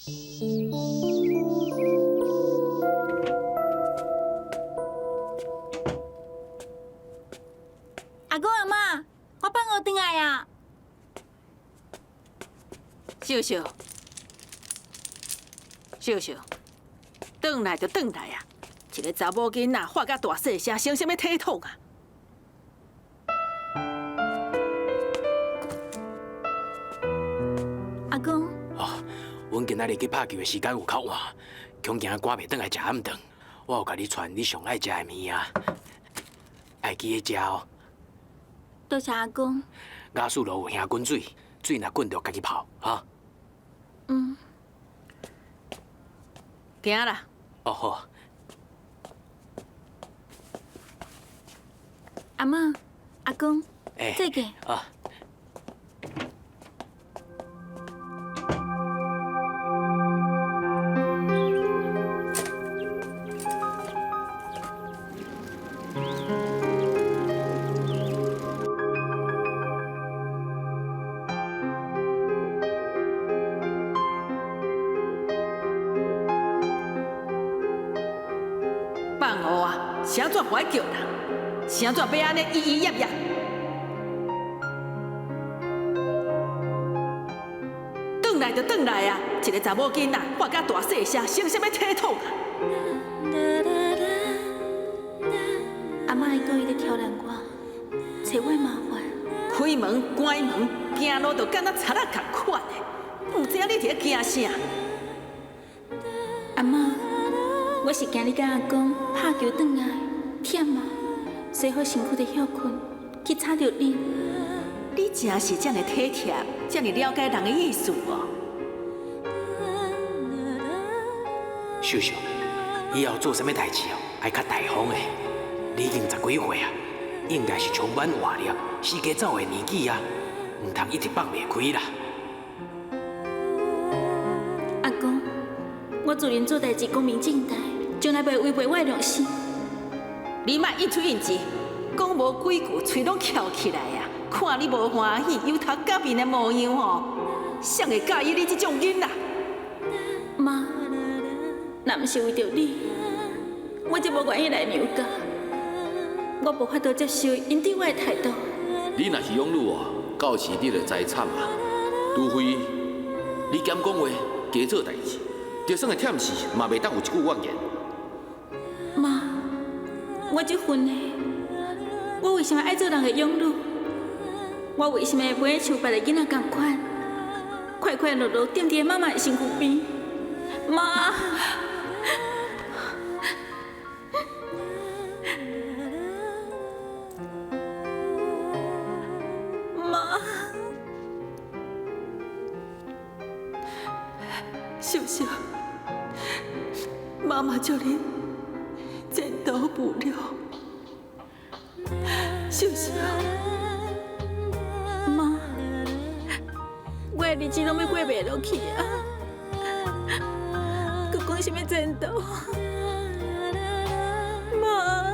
阿公阿妈，我放学回来啊！秀秀，秀秀，转来就转来啊！一个查某囡仔喊甲大细声，生啥物体统啊？阿公，哦，阮今仔日去拍球的时间有较晚，恐惊赶袂转来食暗顿。我有甲你传你上爱食的物啊，爱记得食哦。多谢阿公。雅树路有兄滚水，水若滚着家己泡哈。嗯，行啦。哦好。阿妈，阿公，哎这个。啊。放学啊，啥怎不爱叫人？啥怎要安尼咿咿呀呀？转来就转来啊！一个查某囡仔喊甲大细声，生啥物体统啊？阿妈伊讲伊咧挑战我，找我麻烦。开门关门，行路就敢若贼仔共款的，不知影你伫咧惊啥？阿妈，我是惊你甲阿公拍球转来，忝啊，洗好身躯就休困，去吵着你。你真是这么体贴，这么了解人的意思哦。秀秀，以后做啥物代志哦，爱较大方的。你已经10几岁啊，应该是充满活力、四界走的年纪啊，唔通一直放袂开啦。阿公，我自认做代志光明正大，从来袂违背我的良心。你莫应出应急，讲无几句，嘴拢翘起来啊！看你无欢喜，忧头甲面的模样哦，谁会介意你这种囡仔？妈，若毋是为着你，我就无愿意来娘家。我无法度接受因对我的态度。你若是养女哦，到时你就知惨啊！除非你减讲话，加做代志，就算会忝死，嘛袂当有一句怨言。妈，我这份的，我为什么爱做人的养女？我为什么袂像别个囡仔同款，快快乐乐踮伫妈妈的身躯边？妈，妈，秀秀，妈妈叫你前途无量。秀秀，妈，我的日子拢要过袂落去啊！佮讲什么前途？妈。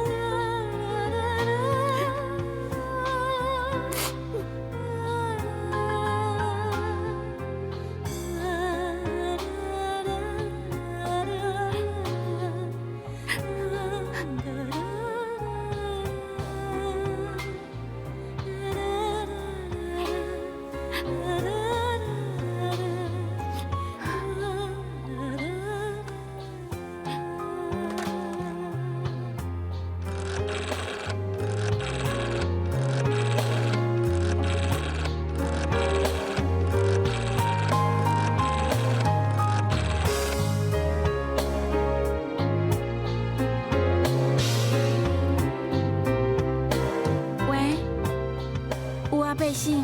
百姓，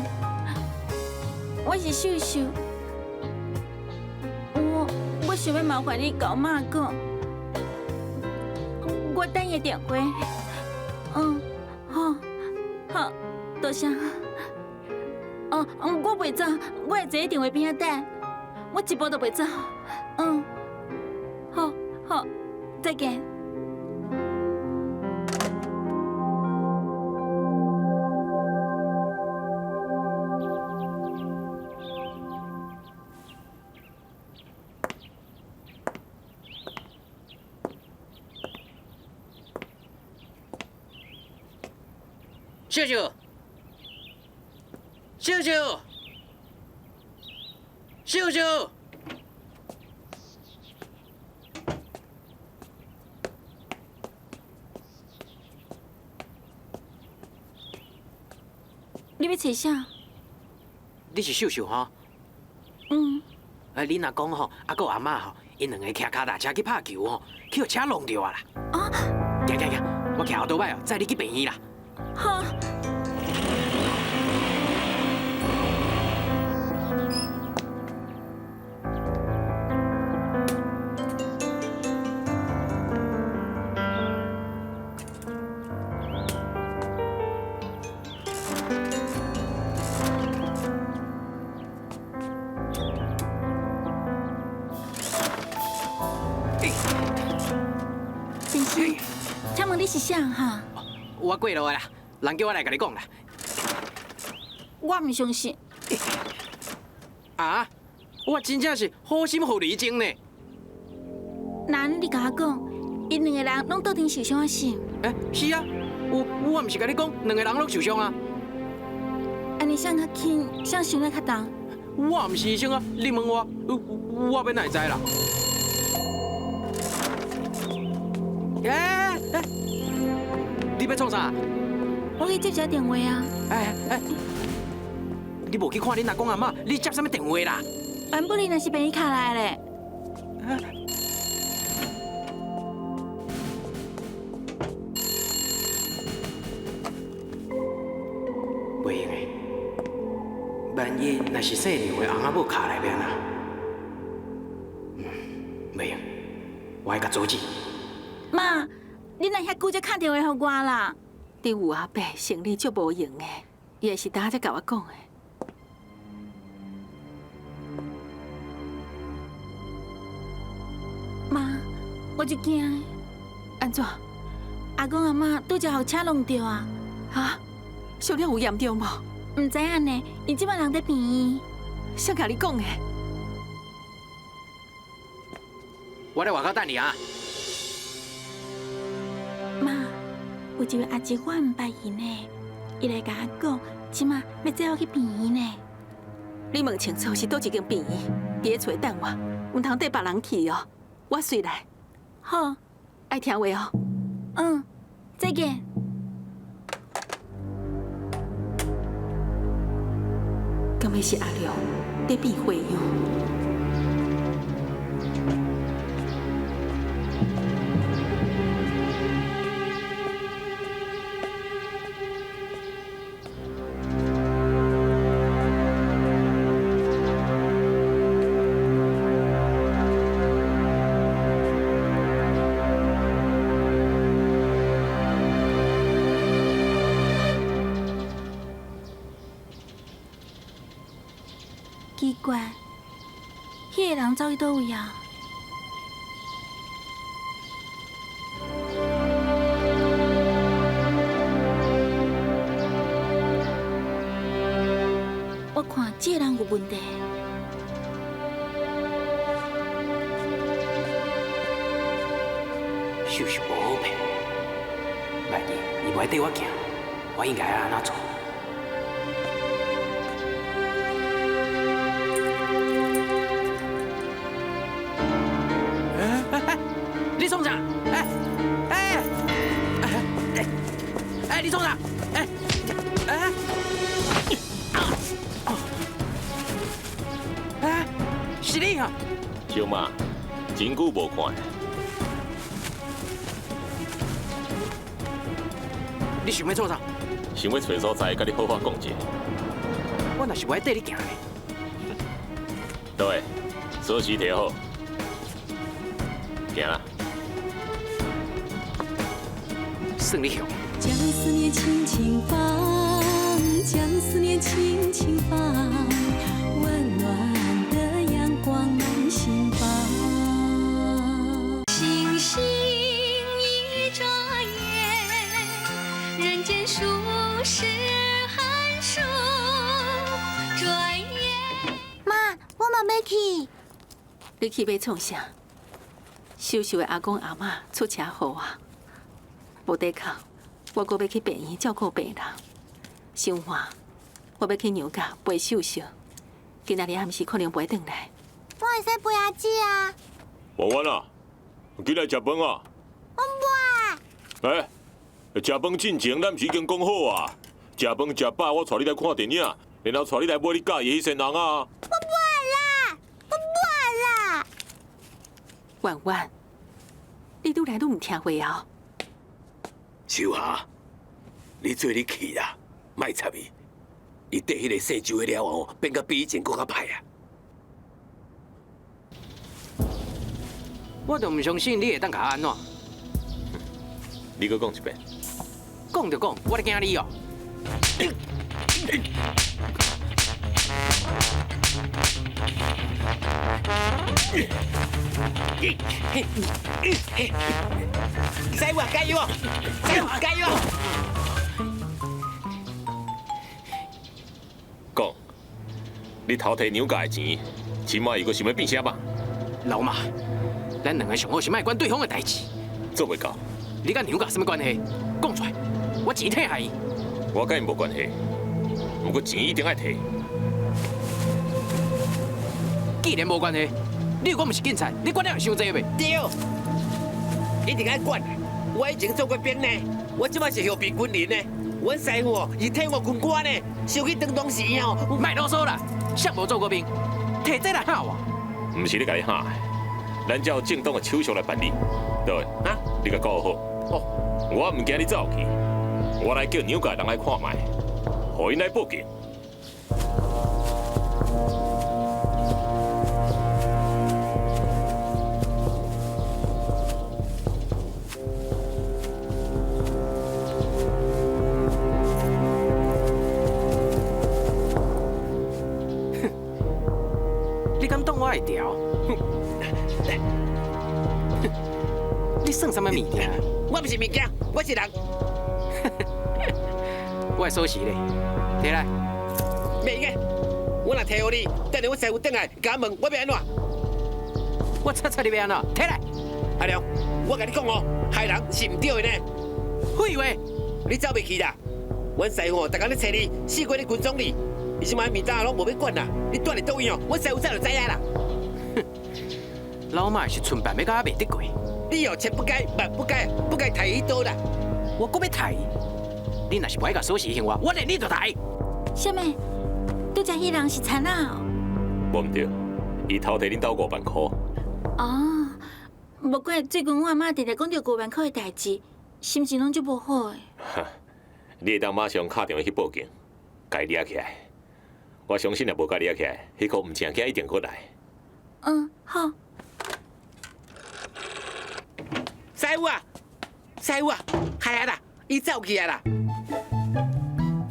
我是秀秀，我想要麻烦你甲我妈讲，我等伊电话。好，多谢。我袂走，我会坐喺电话边仔等，我一步都袂走。好，再见。秀秀，秀秀，秀秀。你要找啥？你是秀秀吼？嗯，恁阿公吼，还有阿嬷吼，因两个骑脚踏车去拍球吼，去互车弄着啊啦。啊，行，我骑后倒摆哦，载你去病院啦。好。先生，请问你是啥哈？我过路的啦，人叫我来甲你讲啦。我唔相信。啊，我真正是好心互你情呢。那你甲我讲，因两个人拢倒停受伤啊是？是啊，我唔是甲你讲，两个人拢受伤啊。安尼谁较轻，谁伤得较重？我唔是医生啊，你问我，我要哪会知啦？你要创啥？我去接一下电话啊。你无去看恁阿公阿嬷，你接什么电话啦？原本你若是病院卡来咧。袂用诶，万一若是细娘的翁仔某卡来边啊？袂用，我爱甲阻止。妈，你若遐久才打电话给我啦？你有阿伯生理足无用的，伊也是当才甲我讲的。妈，我就惊。安怎？阿公阿妈拄则互车弄着啊？啊？伤了有严重无？唔知影呢，因即摆人在病院。谁甲你讲的？我在外口等你啊。妈，有一位阿姐我唔捌伊呢，伊来甲我讲，即马要载我去病院呢。你问清楚是倒一间病院，伫咧厝等我，唔通缀别人去哦。我随来。好，爱听话哦。嗯，再见。敢会是阿良在变花样？奇怪，迄个人走去倒位啊？我看这个人有问题。秀秀无好骗，万一伊袂跟我行，我应该要安怎做？你创啥？你创啥？是你啊！小妈，真久无看，你想要做啥？想要找所在，甲你好好讲一下。我若是袂缀你行的。对，锁匙摕好，行啦。算你凶。将思念轻轻放，将思念轻轻放，温暖的阳光满心房。星星一眨眼，人间数十寒暑，转眼。妈，我嘛要去。你去要创啥？秀秀的阿公阿嬷出车祸啊，无得靠，我阁要去病院照顾病人。想话，我要去娘家陪秀秀，今仔日暗时可能陪转来。我会使陪阿姊啊。王婉啊，起来食饭啊！我不爱。食饭进前，咱毋是已经讲好啊？食饭食饱，我带你来看电影，然后带你来买你喜欢的迄身人啊！我不爱啦，我不爱啦。婉婉，你愈来愈唔听话哦。秋霞，你做你去啦，莫插伊。伊缀迄个姓周的了后，变甲比以前更较歹啊！我都唔相信你会当甲安怎？你搁讲一遍。讲就讲，我咧惊你哦。师傅加油哦！师傅加油哦！讲，你偷摕娘家的钱，起码又搁想要变啥吧？老妈，咱两个上好是莫管对方的代志。做袂到。你甲娘家什么关系？讲出来，我钱退下伊。我甲伊无关系，不过钱一定爱摕。既然无关系，你我毋是警察，你管了伤济袂？对，一定爱管。我以前做过兵呢，我即摆是后备军人呢。阮师傅是替我军官呢，收去当当时哦。莫啰嗦啦，谁无做过兵？摕这来吓我？毋是你甲你喊的，咱照正当的手续来办理，对啊？你甲搞好。哦，我唔惊你走去，我来叫娘家人来看卖，互因来报警。你敢当我会调？你算什么物件？我不是物件，我是人。我的锁匙咧，摕来。袂用个，我若摕互你，等下我师傅转来，甲我问我要安怎？我擦擦你要安怎？摕来。阿良，我甲你讲哦，害人是唔对的呢。废话，你走袂去啦。阮师傅逐工咧找你，四过咧军中里，你即摆面搭拢无要管啦。你住伫倒位哦，阮师傅早就知影啦。老妈是存办要甲我袂得过。你哦，切不该，万不该，不该抬伊刀啦。我搁要抬，你若是不爱甲锁匙还我，我连你都抬。什么？拄则迄人是田仔哦？无唔对，伊偷摕恁兜5万块。哦，无怪最近我阿妈直直讲着5万块的代志，心情拢足无好诶。你会当马上打电话去报警，甲伊抓起来。我相信若无甲抓起来，迄个唔正经一定过来。好。师傅啊，师傅啊，害啊啦，伊走去啊啦。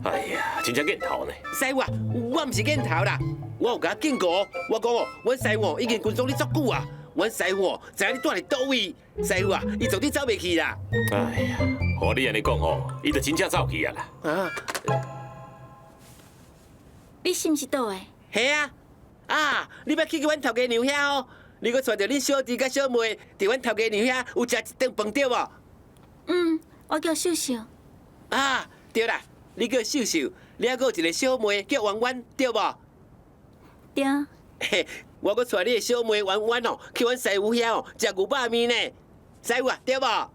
哎呀，真正瘾头呢！师傅啊，我唔是瘾头啦，我有甲警告，我讲哦，阮师傅已经军中你足久啊，阮师傅知影你住伫倒位，师傅啊，伊绝对走袂去啦。哎呀，互你安尼讲吼，伊就真正走去啊啦。啊，你是毋是倒诶？系啊，啊，你要去阮头家娘遐哦，你搁带着恁小弟甲小妹伫阮头家娘遐有食一顿饭对无？我叫秀秀。啊，对啦，你叫秀秀，你还有一个小妹叫婉婉对无？对。嘿，我搁带你的小妹婉婉哦，去阮师傅遐哦食牛肉面呢，师傅啊对无？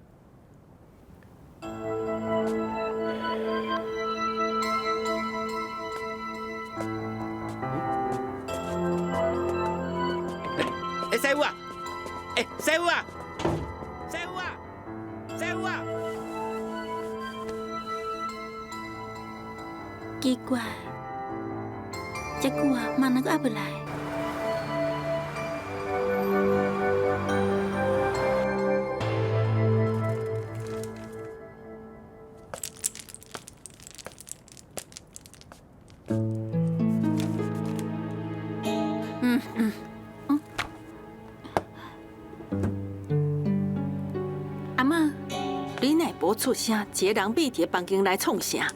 师傅啊，师傅啊，师傅啊，师傅啊！奇怪，这久啊，妈哪个还不来？阿妈，你乃无出声，一个人秘伫房间来创啥？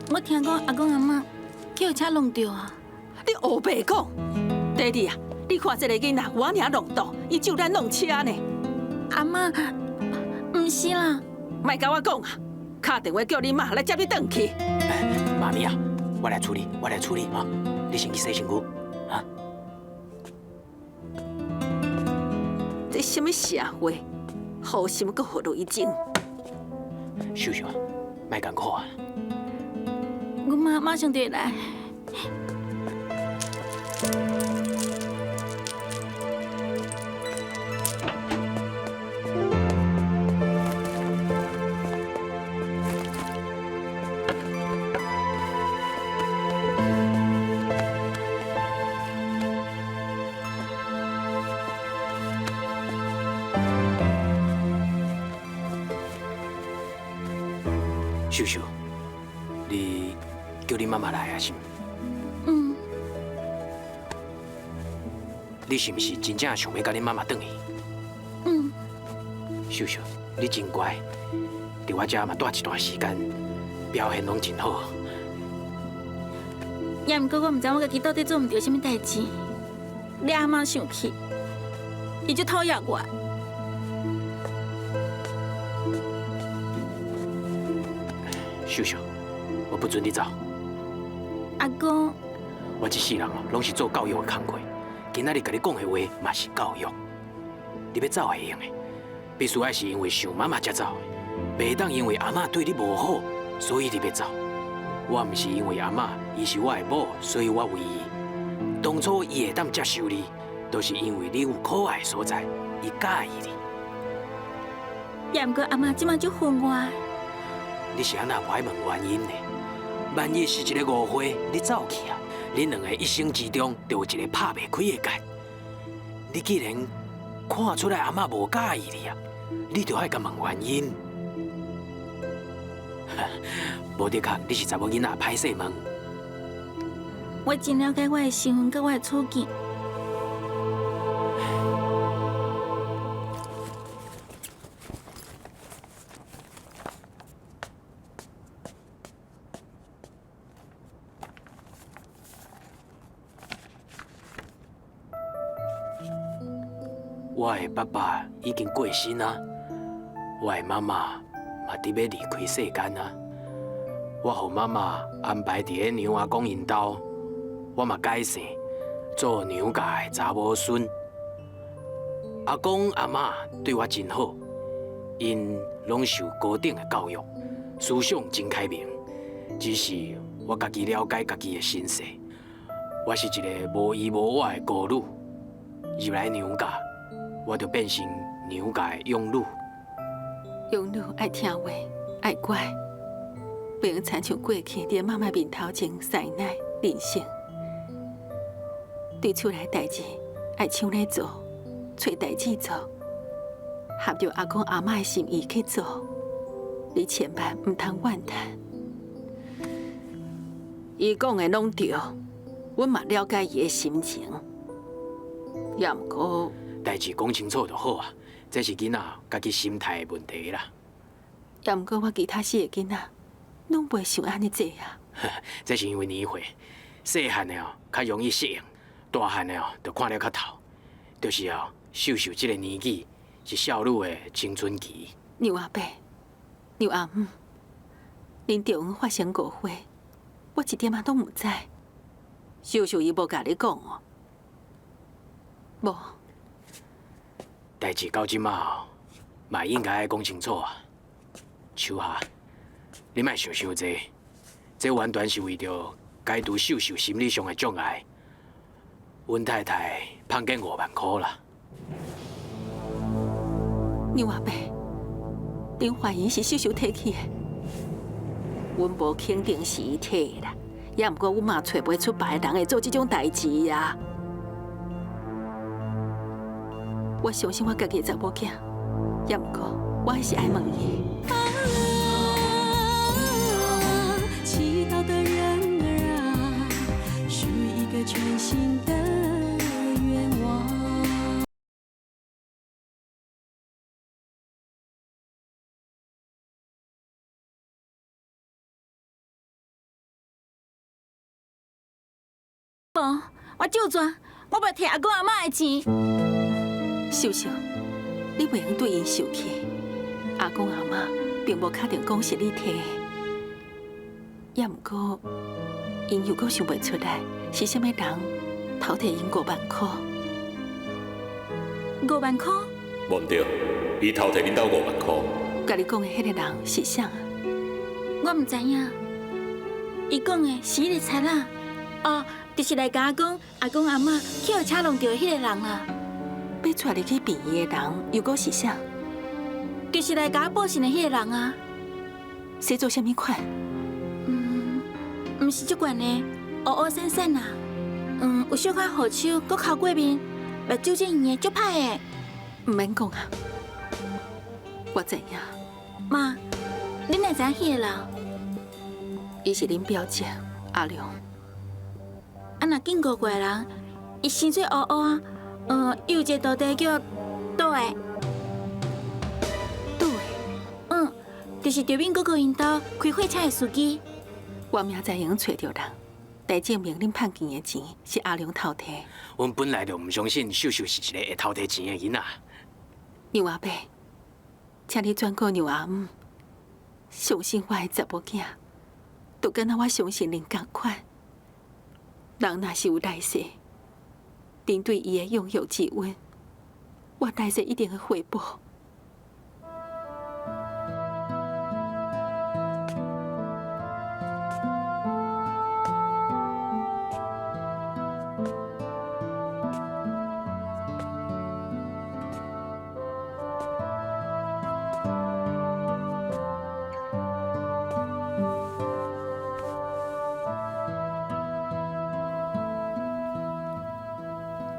我听讲阿公阿妈去车弄着啊！你黑白讲，弟弟啊，你看这个囡仔，我尔弄到，伊就咱弄车呢。阿妈，唔是啦，莫甲我讲啊！打电话叫你妈来接你转去。妈咪啊，我来处理啊！你先去洗身躯啊！这什么社会？好心阁好路一种。秀秀，莫艰苦啊！我妈马上就来。秀秀，你叫你妈妈来啊？是？你是不是真正想要甲你妈妈转去？秀秀，你真乖，伫我遮嘛住一段时间，表现拢真好。也毋过我毋知我家己到底做毋对什么代志，你阿妈生气，伊就讨厌我。秀秀，我不准你走。阿公，我一世人拢是做教育的工课，今仔日甲你讲的话嘛是教育。你要走会用的，必须爱是因为想妈妈才走的，袂当因为阿嬷对你无好，所以你要走。我毋是因为阿嬷，伊是我的某，所以我为伊。当初伊会当接受你，都是因为你有可爱的所在，伊介意你。也毋过阿妈即马就恨我。你是安那不爱问原因呢？万一是一个误会，你走去啊，恁两个一生之中就有一个拍袂开的结。你既然看出来阿嬷无介意你啊，你就爱甲问原因。无的确，你是查某囡仔，歹势问。我真了解我的身份，甲我的处境。我的爸爸已经过身啊，我的妈妈嘛伫要离开世间啊。我互妈妈安排伫个娘阿公因兜，我嘛改姓做娘家的查某孙。阿公阿嬷对我真好，因拢受高等的教育，思想真开明。只是我家己了解家己的身世，我是一个无依无我的孤女，入来娘家。我就变成娘家的养女。养女爱听话，爱乖，不用亲像过去伫妈妈面头前塞奶任性。对厝内代志爱像咧做，找代志做，合着阿公阿嬷的心意去做。你千万唔通怨叹。伊讲的拢对，阮嘛了解伊的心情。也毋过。代志讲清楚就好啊，这是囡仔家己心态的问题啦。也毋过我其他4个囡仔，拢袂想安尼做啊。这是因为年岁，细汉的较容易适应，大汉的就看了较透。就是秀秀这个年纪是少女的青春期。娘阿伯，娘阿姆，恁中央发生误会，我一点仔拢唔知。秀秀伊无甲你讲哦，无。代志到即马嘛应该爱讲清楚啊。秋霞，你莫想伤济，这完全是为着解除秀秀心理上的障碍。阮太太判给5万块啦。娘阿伯，恁怀疑是秀秀摕去的？阮无肯定是伊摕的啦，也毋过阮嘛找袂出别人会做这种代志啊。我相信我家己的查某囝，也毋过我还是爱问伊。祈祷的人儿啊，属于一个全新的愿望。无，我就抓，我袂摕阿公阿嬷的钱。秀秀，你袂用对因受气。阿公阿嬷并无确定讲是你摕，也毋过，因又阁想袂出来是啥物人偷摕因5万块。5万块？无毋对，伊偷摕恁兜5万块。甲你讲的迄个人是啥啊？我毋知影。伊讲的是迄个贼仔，哦，就是来甲我讲阿公阿嬷去互车弄着的迄个人啦。要带你去便宜的人又阁是啥？就是来甲我报信的迄个人啊。是做啥物款？毋是足悬的，乌乌闪闪啊。有小可护手，搁哭过面，目睭正圆的，足歹的。毋免讲啊，我知影。妈，恁会知影迄个人？伊是恁表姐阿良。啊，若见过个人，伊身水乌乌啊，伊有一个徒弟叫倒的。倒的？就是赵敏哥哥因兜开货车的司机。我明仔用找着人，来证明恁骗钱的钱是阿良偷摕。阮本来就毋相信秀秀是一个会偷摕钱的囡仔。牛阿伯，请你转告牛阿姆，相信我的查某囝，就敢若我相信恁同款。人若是有来世，恁对伊的拥有之恩，我来世一定会回报。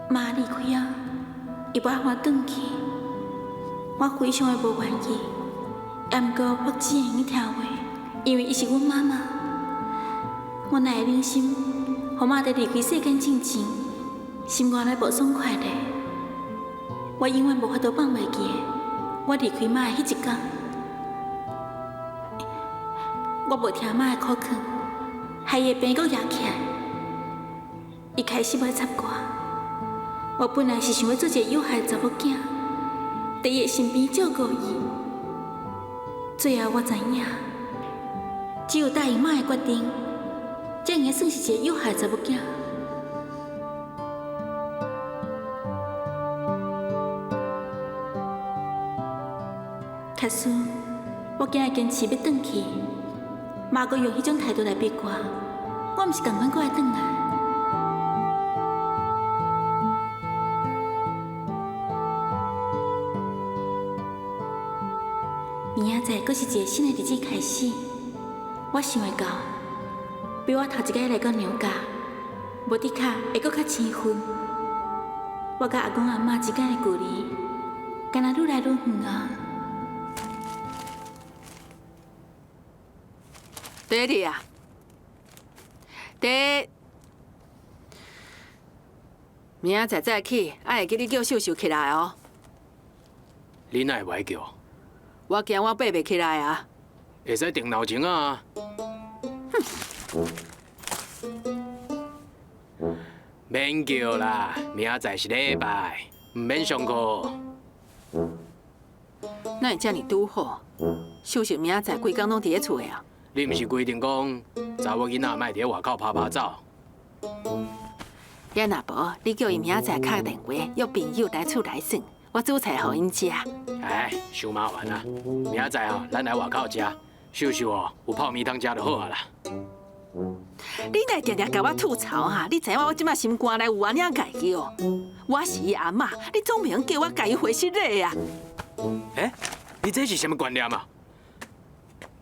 妈离开啊，伊要我转去，我非常的无愿意，也毋过我只会听话，因为伊是阮妈妈。我哪会忍心，互妈在离开世间之前，心肝内无爽快咧？我永远无法度放袂记我离开妈的迄一天。我无听妈的苦劝，害伊的病阁压起来，伊开始要插我。我本来是想要做一个有害的查某囝，在伊的身边照顾伊。最后我知影，只有答应妈的决定，才会算是一个有害的查某囝。可是，我今日坚持要转去，妈阁用迄种态度来逼我，我毋是同款过来转来。明仔载阁是一个新的日子开始，我想会到，比我头一个来到娘家，无伫卡会阁较青春。我甲阿公阿嬷之间的距离，敢若愈来愈远啊。爹地啊，爹，明仔载早起，爱会记你叫秀秀起来哦。你哪会袂叫？我惊我爬袂起来啊！会使定闹钟啊！免叫啦，明仔载是礼拜，唔免上课。哪会遮尔拄好？秀秀明仔载规工拢伫咧厝诶啊！你毋是规定讲查某囡仔莫伫咧外口拍拍走？要若无，你叫伊明仔载敲电话约朋友来厝来耍，我煮菜互因食。哎，伤麻烦啊！明仔载吼，咱来外口食，秀秀哦，有泡面汤食就好啊啦。你来常常甲我吐槽哈！你知影我即摆心肝内有安怎介叫？我是伊阿嬷，你总袂用叫我甲伊回失礼啊！哎，你这是什么观念啊？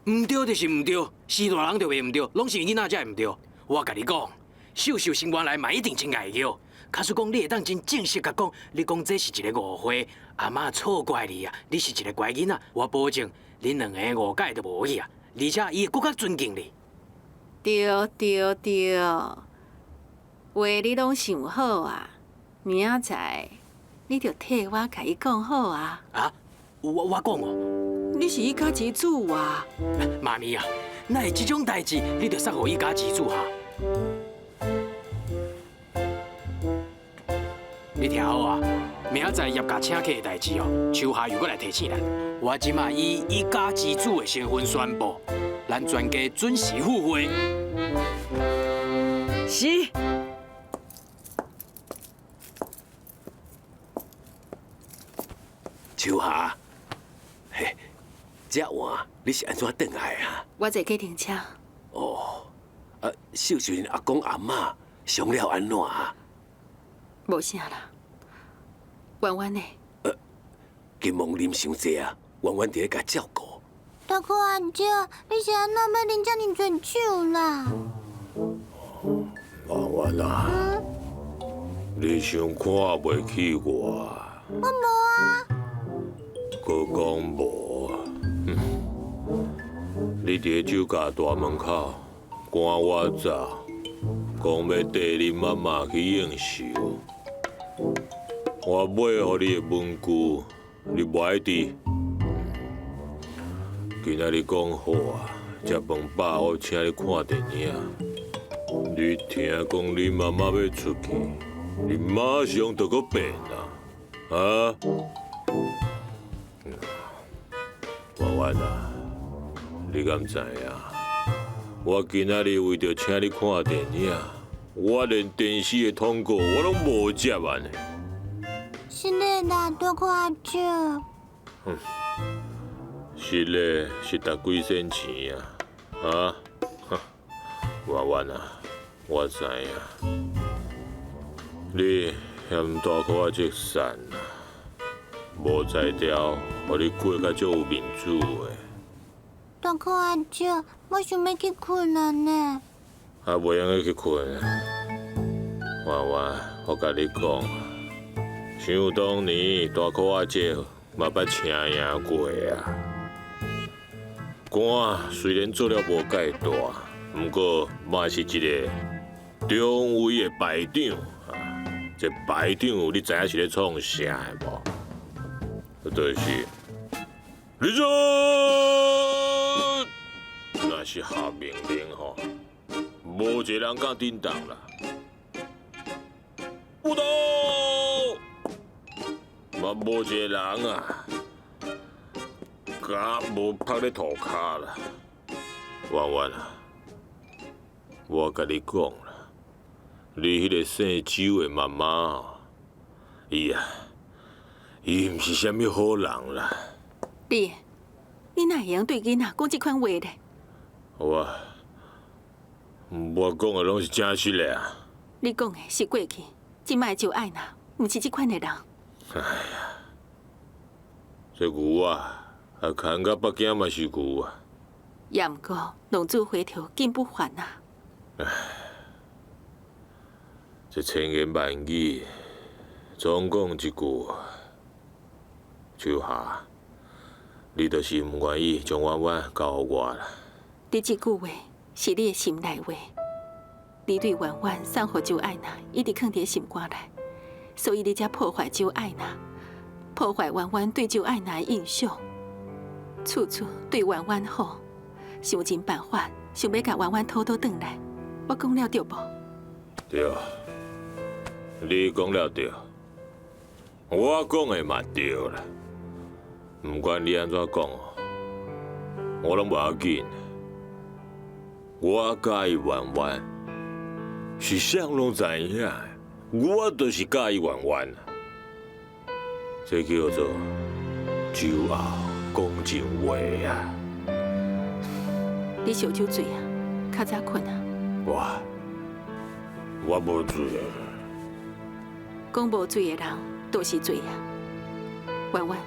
唔对就是唔对，是大人就袂唔对，拢是囡仔才会唔对。我甲你讲，秀秀心肝内嘛一定真爱叫。假使讲你会当真正式甲讲，你讲这是一个误会，阿嬷错怪你啊！你是一个乖囡仔，我保证恁两个误解都无去啊！而且伊会更加尊敬你。对，话你拢想好啊！明仔载你着替我甲伊讲好啊！啊，我讲哦，你是伊家己主啊！妈咪啊，哪会这种代志，你着送互伊家己主哈？你听好啊，明仔载业界请客的代志哦，秋夏又搁来提醒咱。我即马以一家之主的身份宣布，咱全家准时赴会。是。秋夏，嘿，这晚你是安怎转来啊？我坐计程车，哦，秀秀阿公阿嬷伤了安怎啊？无啥啦。弯弯呢？金梦啉伤济啊，弯弯伫咧甲照顾。大哥阿姐，你是安怎要啉遮尔多酒啦？弯弯啊，你想看袂起我？我无啊。佮讲无，你伫咧酒家大门口赶我走，讲要带你妈妈去应酬。我买互你的文具，你无爱挃。今仔日讲好啊，食饭饱我请你看电影。你听讲你妈妈要出去，你马上就搁变啊！啊？弯弯啊，你敢知影？我今仔日为着请你看电影，我连电视的通告我拢无接完呢。是的啦，大哥阿姐。是嘞，是值几仙钱啊？啊？弯弯啊，我知影，你嫌大哥仔这瘦啊，无才调，互你过甲足有面子的。大哥阿姐，我想要去困啊呢。啊，袂用去困啊！弯弯，我甲你讲，想当年大哥阿姐嘛捌请赢过啊。官虽然做了无介大，不过嘛是一个中尉的排长啊。这排长你知影是咧创啥的无？就是立正，那是下命令吼，无一个人敢顶当啦。不动，嘛无一个人啊。敢无拍咧涂骹啦，弯弯啊！我甲你讲啦，你迄个姓周的妈妈，伊毋是啥物好人啦。你哪会用对囡仔讲这款话咧？我讲的拢是真实的啊。你讲的是过去，即摆就爱娜，毋是这款的人。哎呀，这牛啊！啊，牵到北京嘛是牛啊！也毋过浪子回头金不还啊！唉，这千言万语，总讲一句，秋夏，你就是唔愿意将弯弯交予我啦。你这句话是你的心内话，你对弯弯送予周爱娜，一直藏伫心肝内，所以你才破坏周爱娜，破坏弯弯对周爱娜的印象。处处对弯弯好，想尽办法，想要甲弯弯偷偷转来。我讲了对无？对，你讲了对，我讲的嘛对啦。不管你安怎讲，我拢无要紧。我介意弯弯，是谁拢知影，我就是介意弯弯。这叫做酒后讲情话啊！你烧酒醉啊？较早困啊？我无醉啊！讲无醉的人都是醉啊！弯弯，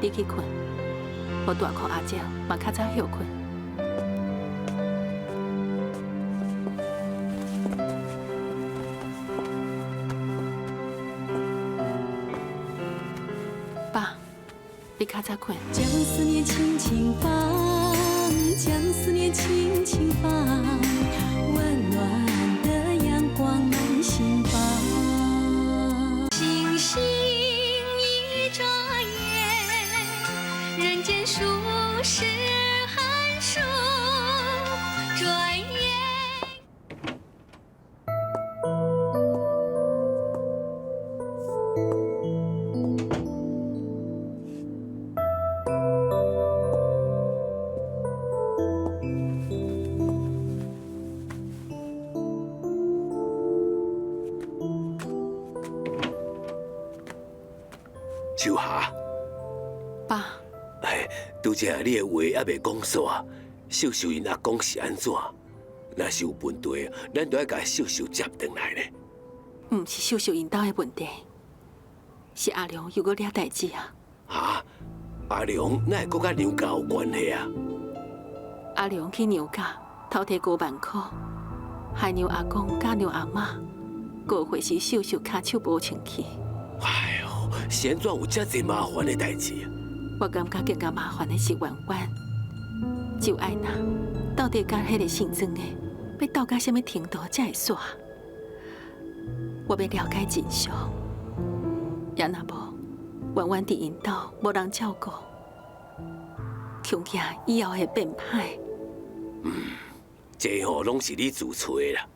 你去困，我大裤阿姐嘛较早休困。爸，你较早困。将思念轻轻放，将思念轻轻放，温暖的阳光满心房。星星一眨眼，人间数十寒暑，转眼。秋霞，爸，哎，拄则你的话还未讲煞，秀秀因阿公是安怎？若是有问题，咱都要甲秀秀接回来呢。唔是秀秀因兜的问题，是阿良又搁惹代志啊！哈，阿良哪会搁甲娘家有关系啊？阿良去娘家偷摕5万块，害娘阿公甲娘阿嬷过会时秀秀骹手无清气。哎呦，是安怎有遮济麻烦的代志？我感觉更加麻烦的是婉婉，就爱娜到底甲迄个姓曾的要斗到什么程度才会煞？我要了解真相，也若无婉婉伫因兜无人照顾，恐惊以后会变歹。这吼拢是你自找的啦。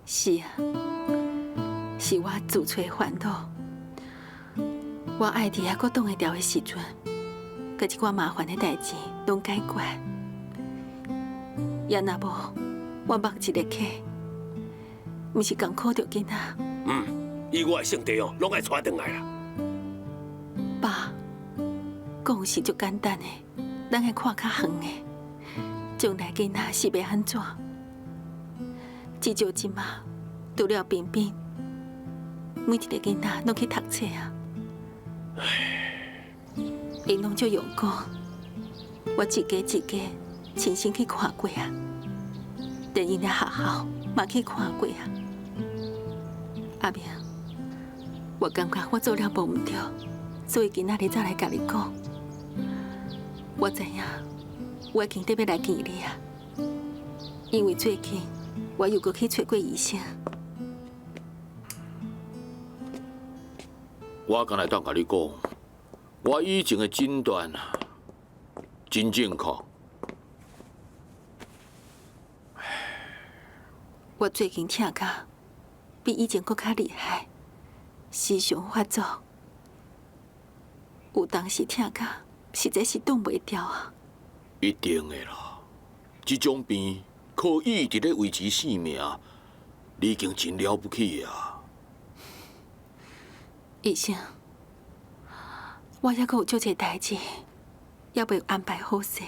是啊，是我自找烦恼。我爱伫还阁挡会牢的时阵，甲一寡麻烦的代志拢解决。也若无，我目一个客，毋是艰苦着囡仔。以我的性地哦，拢爱带回来啦。爸，讲是足简单的，咱会看较远的。将来囡仔是要安怎？至少即马除了冰冰，每一个囡仔拢去读册啊。因拢足用功，我一家一家亲身去看过啊，连因的学校嘛去看过啊。阿明，我感觉我做了无毋对，所以今仔日才来甲你讲。我知影，我已经得要来见你啊，因为最近我又搁去找过医生。我敢来当甲你讲，我以前的诊断真正确。我最近疼到比以前搁较厉害，时常发作，有当时疼到实在是挡袂牢啊！一定的啦，这种病靠意志咧维持性命，你已经真了不起啊！医生，我还阁有足侪代志，还未安排好势。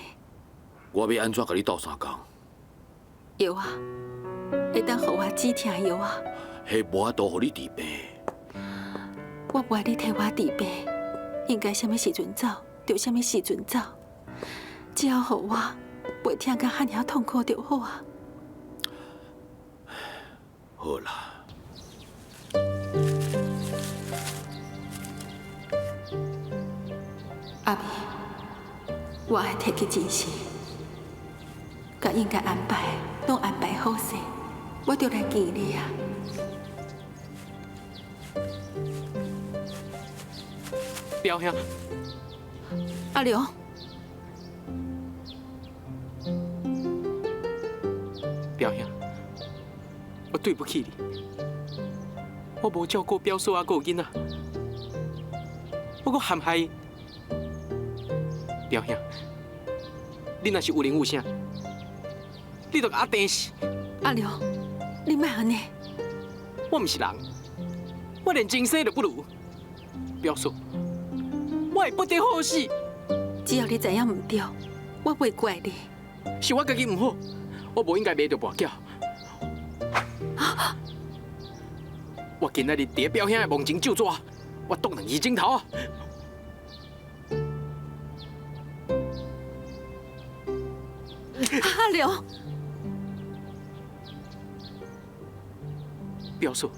我要安怎甲你斗相共？药啊，会当互我止疼药啊。迄无法度互你治病。我不爱你替我治病，应该什么时阵走就什么时阵走，只要互我袂疼甲遐尔痛苦就好啊。好啦。阿妹，我爱摕去真心，甲应该安排拢安排好势，我就来见你啊。表兄，阿良，表兄，我对不起你，我无照顾表嫂啊，个囡仔，我阁陷害。表兄，你若是有灵有声，你就甲我顶死。阿良，你莫安尼。我毋是人，我连真生都不如。表嫂，我会不得好死。只要你知影唔对，我袂怪你。是我家己唔好，我无应该卖着跋筊。我今仔日伫表兄的梦前就抓，我动2指头啊！阿良，表嫂，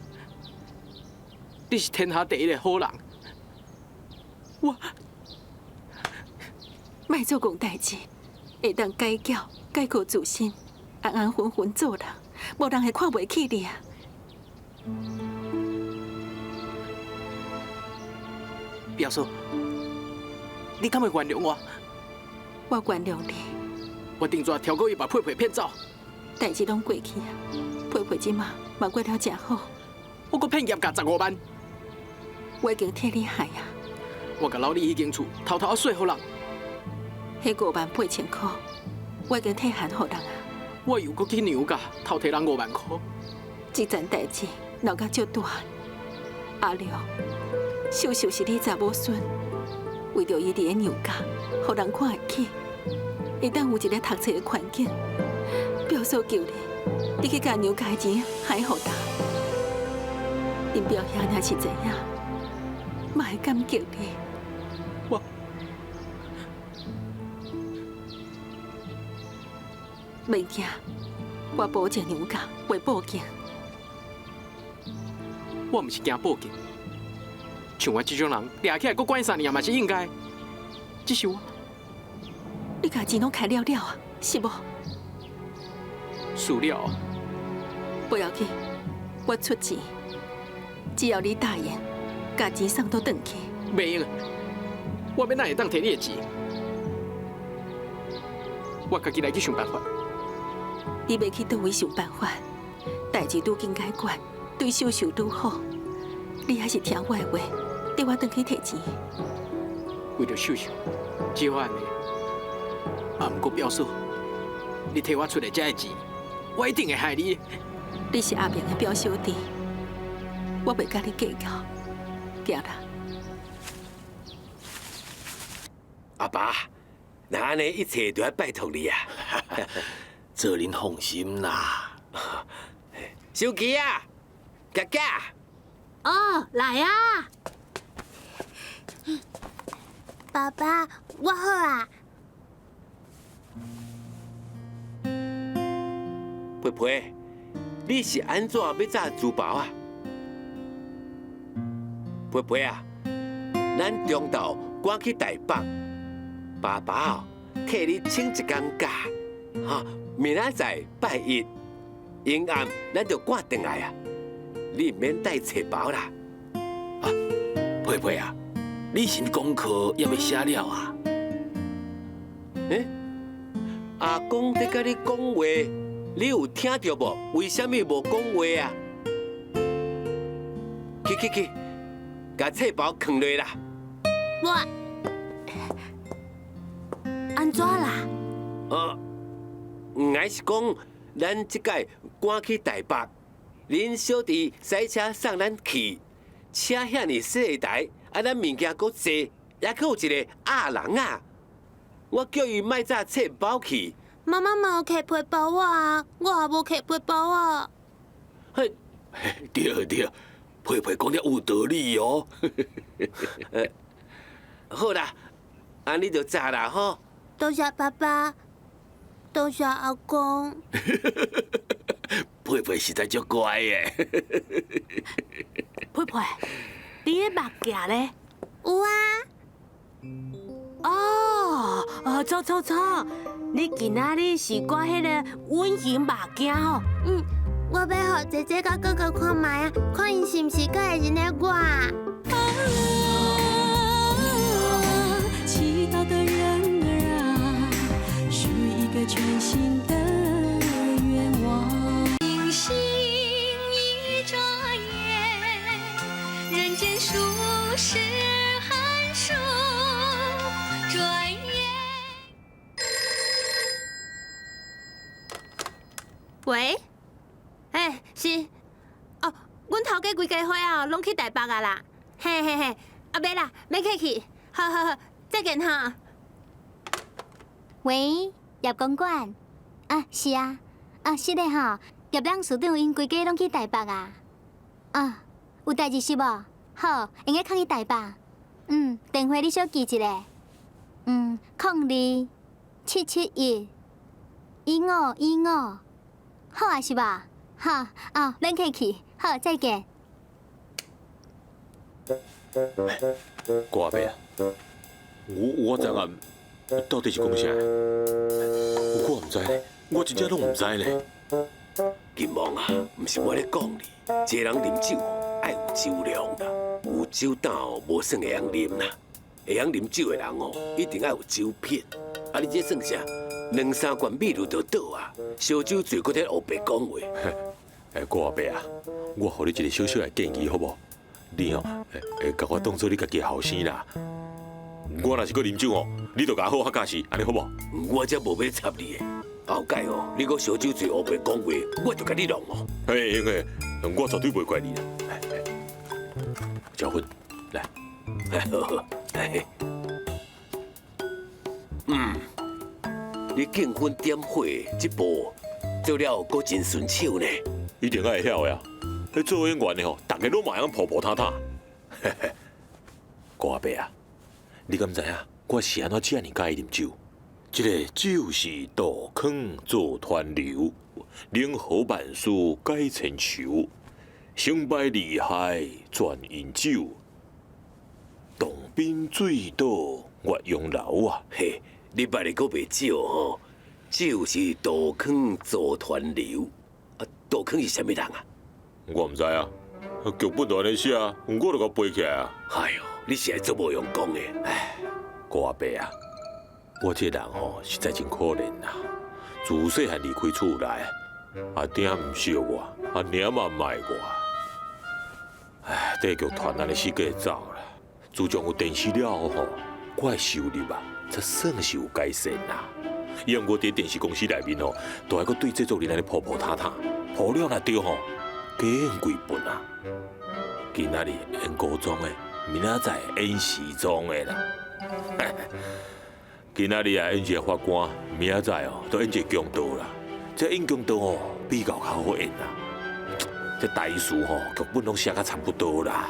你是天下第一个好人，我莫做戆代志，会当改教、改过自新，安安分分做人，无人会看袂起你啊！表嫂，你敢会原谅我？我原谅你，我顶抓跳过去把佩佩骗走，代志拢过去啊。佩佩即马嘛过了真好，我阁骗业价15万，我已经替你害啊。我甲老李迄间厝偷偷说互人，迄58000块，我已经替还互人啊。我又阁去娘家偷摕人5万块，这件代志闹甲足大，阿良，秀秀是你查某孙，为着伊伫咧娘家，互人看会起，会当有一个读册的环境，表嫂求你去甲娘家的钱还互他。因表兄若是知影，嘛会感激你。袂惊，我保证娘家会报警。我毋是惊报警，像我这种人，掠起来搁关3年嘛是应该。只是我，你家钱拢开了了啊，是无？输了啊！不要紧，我出钱，只要你答应，把钱送倒转去。袂用啊！我要哪会当摕你的钱？我家己来去想办法。你要去倒位想办法，代志愈紧解决，对秀秀愈好。你还是听我的话，带我转去摕钱。为着秀秀，只好安尼。啊，毋过表嫂，你替我出来这个钱，我一定会害你。你是阿明的表小弟，我袂甲你计较。行啦。阿爸，那安尼一切都要拜托你啊！做恁放心啦。小琪啊，哥哥。哦，来啊！爸爸，我好啊。培培，你是安怎要炸珠宝啊？培培啊，咱中昼赶去台北，爸爸哦替你请一天假，哈，明仔载拜一，阴暗咱就赶回来啊。你唔免带册包啦。啊，培培啊，你是功课也未写了啊？阿公在甲你讲话，你有听到无？为什么无讲话啊？去，把册包藏落啦。我安怎啦？我是讲，咱即届赶去台北，恁小弟驶车送咱去，车遐尼细台，啊，咱物件搁济，还佫有一个矮人啊。我叫伊莫炸册包去。妈妈嘛有摕皮包啊，我也无摕皮包啊。嘿，对，培培讲了有道理哦。好啦，安尼就炸啦吼。多谢爸爸，多谢阿公。培培实在足乖的。培培，你的目镜咧？有啊。走，你今仔日是挂迄个圆形目镜哦。我要让姐姐甲哥哥看卖啊，看因是毋是阁会认得我。祈祷的人儿啊，属于一个全新的愿望。星星一眨眼，人间数十寒暑，转眼。喂，是，阮头家规家伙啊，拢去台北啊啦，嘿，袂啦，要客气，好，再见哈。喂，叶公馆，是啊，是的吼，叶朗署长因规家拢去台北啊，有代志是无？好，应该抗去台北，电话你小记一下，02-771-1515，好啊是吧？好，免客气，好，再见。郭阿伯啊，我昨暗到底是讲啥？我唔知咧，我真正拢唔知咧。金王啊，唔是我咧讲你，一个人啉酒爱有酒量啦，有酒胆无算会晓啉啦。会晓啉酒的人一定要有酒品。啊，你这算啥？2-3罐米露就倒啊！烧酒醉，搁在黑白讲话。郭阿伯啊，我给你一个小小的建议，好无？你会甲我当做你家己的后生啦。我若是搁啉酒你就甲我好好教示，安尼好无？我才无要插你的。后届你搁烧酒醉黑白讲话，我就甲你弄哦。我绝对袂怪你啦。小芬，来，你竞婚点火这步做了，阁真顺手呢。一定爱晓呀！迄做演员的吼，大家拢嘛样婆婆塌塌。高阿伯啊，你敢知影我是安怎遮尔介意啉酒？这个酒是杜康做团流，冷好万事解千愁，成败利害全因酒，当兵醉倒月用流啊！嘿，你捌的阁袂少吼。酒是杜康做团流，啊，杜康是啥物人啊？我唔知啊，剧本都安尼写，我就甲背起来啊。哎呦，你是爱做无用功的。唉，高阿伯啊，我这人吼实在真可怜呐。自细汉离开厝内，阿爹唔惜我，阿娘嘛唔爱我。唉，地剧团安尼死过走啦。自从有电视了后吼，我的收入啊，才算是有改善啦。因为我伫电视公司内面吼，都还阁对制作人安尼婆婆塌塌，好了若对吼，加演几本啊。今仔日演古装的，明仔载演时装的啦。今仔日啊演一个法官，明仔载哦都演一个强盗啦。这演强盗哦比较较好演啦。这台词吼剧本拢写甲差不多啦，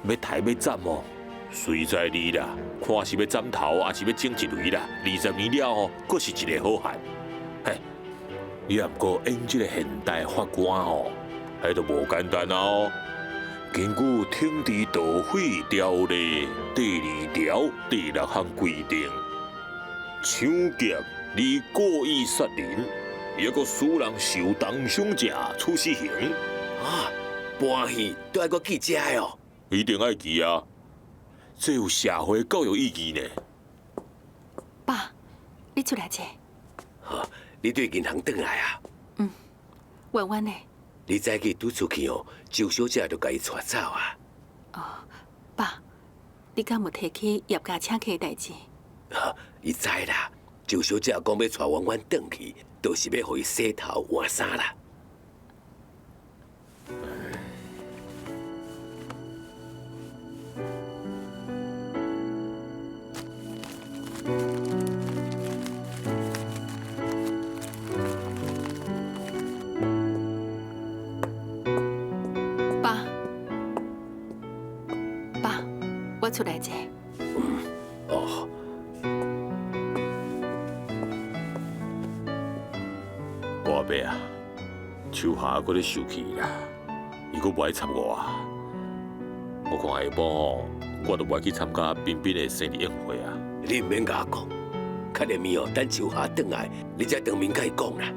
要抬要斩哦。随在你啦，看是要斩头，还是要整一围啦。20年了吼，阁是一个好汉。嘿，你也毋过演这个现代法官吼，迄都无简单哦。根据《天地道废条例》第2条第6项规定，抢劫你故意杀人，也个使人受当伤者处死刑。啊，搬戏都爱阁记遮的哦。一定爱记啊！这有社会教育意义呢。爸，你出来者。哈，你对银行转来啊？弯弯呢？你早起拄出去哦，周小姐就甲伊带走啊。哦，爸，你敢有提起叶家请客的代志？哈，伊知啦。周小姐讲要带弯弯转去，就是要互伊洗头换衫啦。我出来者。哦。我阿伯啊，手下搁咧受气啦，伊搁不爱插我啊。我看下晡吼，我都不爱去参加彬彬的生日宴会啊。你唔免甲我讲，较连面哦，等手下转来，你才当面甲伊讲啦。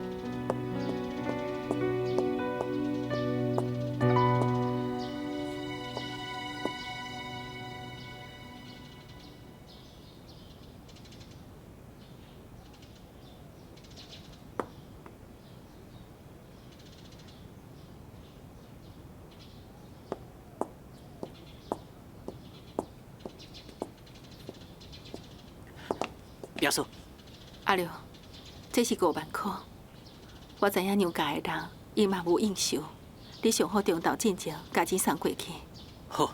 表叔，阿廖，这是5万块。我知影娘家的人，伊嘛无应酬，你上好中昼进前，加钱送过去。好，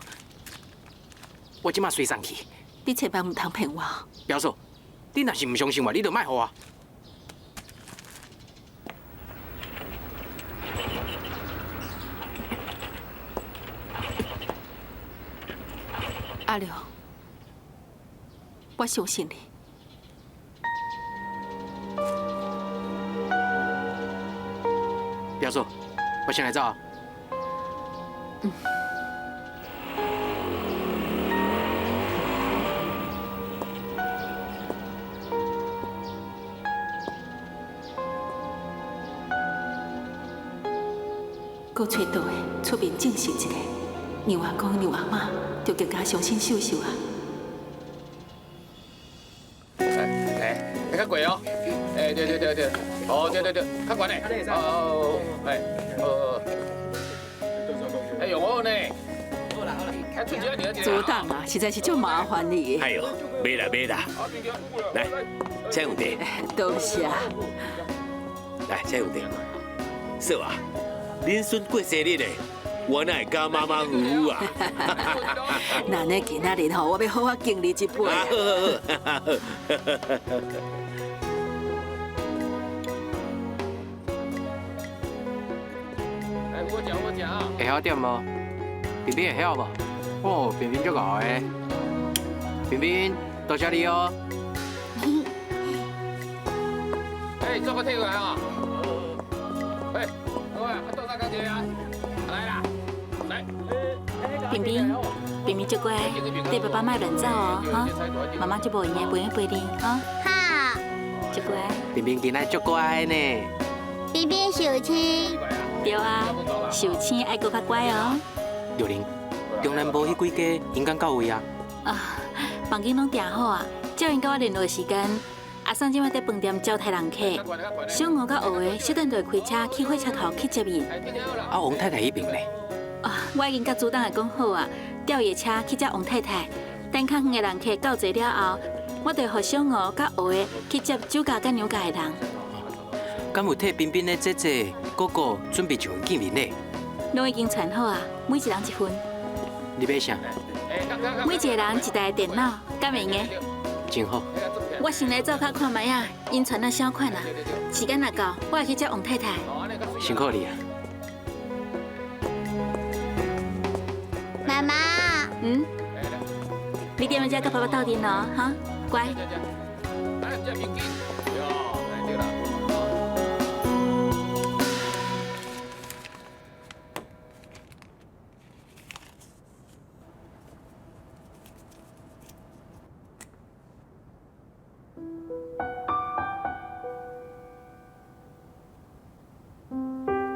我即马随送去。你千万唔通骗我。表叔，你若是唔相信我，你就莫互我。阿廖，我相信你。表叔，我先来走啊。搁找倒的出面证实一下，娘阿公娘阿妈就更加伤心受受啊。较贵哦。对，哦对，较悬嘞。哦，哎呦我呢？组长啊，实在是足麻烦你。哎呦，买啦，来，请用茶。多谢。来，请用茶。说啊，恁孙过生日嘞，我哪会甲马马虎虎啊？那呢今仔日吼，我要好好敬你一杯。来，我讲。会晓点无？冰冰会晓无？哦，冰冰足敖的。冰冰，多谢你哦。哎，做个退回来啊！哎，各位，我多大感谢啊！来啦，来。冰冰，冰冰足乖，对爸爸莫乱走哦，哈！妈妈就无闲陪你陪你，哈！好，足乖。冰冰今仔足乖呢。冰冰受亲。对啊，受亲爱搁较乖哦。刘玲，中南部迄几家因敢到位啊？啊，房间拢订好啊，照因甲我联络的时间。阿桑今晚在饭店招待人客，小吴甲学的小等就会开车去火车头去接伊。啊，王太太迄边呢？啊，我已经甲主党讲好啊，调夜车去接王太太。等较远的人客到齐了后，我就互小吴甲学的去接酒家甲牛家的人。敢有替彬彬的姐姐、哥哥准备一份见面礼？拢已经传好啊，每一人一份。你要啥？每一个人一台电脑，敢会用的？真好。我先来照卡看卖啊，因传了小款啊。时间若到，我会去接王太太。辛苦你啊。妈妈。嗯？你踮在遮甲爸爸斗阵咯，哈，乖。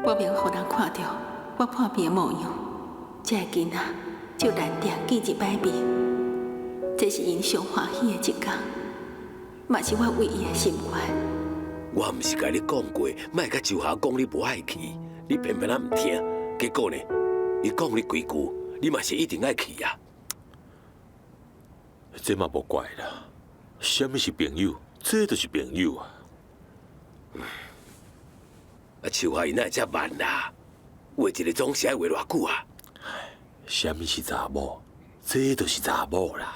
我免互人看到我破病的模样，这个囡仔就难得见一摆面，这是因上欢喜的一天，嘛是我唯一的心愿。我毋是甲你讲过，莫甲周霞讲你无爱去，你偏偏啊毋听，结果呢，伊讲你几句，你嘛是一定爱去啊。这嘛无怪啦，什么是朋友？这就是朋友啊。啊，秋霞伊哪会遮慢啦？画一个总是爱画偌久啊？什么是查某？这就是查某啦。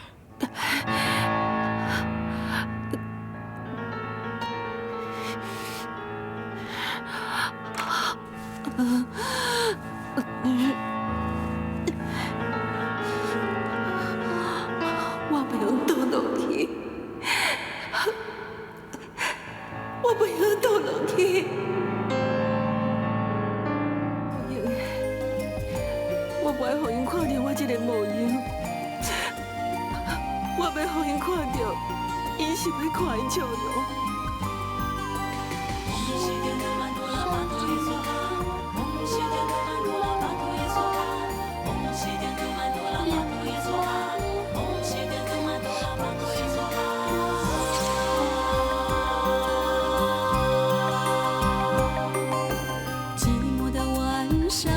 我不用倒落去，我不用倒落去。我不爱让因看到我这个模样，我要让因看到，因是要看因笑容。寂寞的晚上，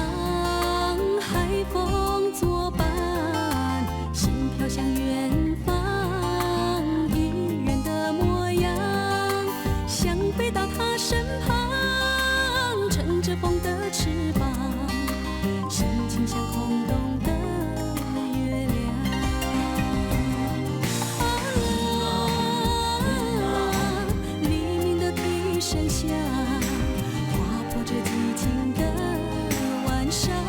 海风作伴，心飘向远方，一人的模样，想飞到他身旁，乘着风的翅膀，心情像空洞的月亮。黎明的笛声响，划破这寂静的晚上。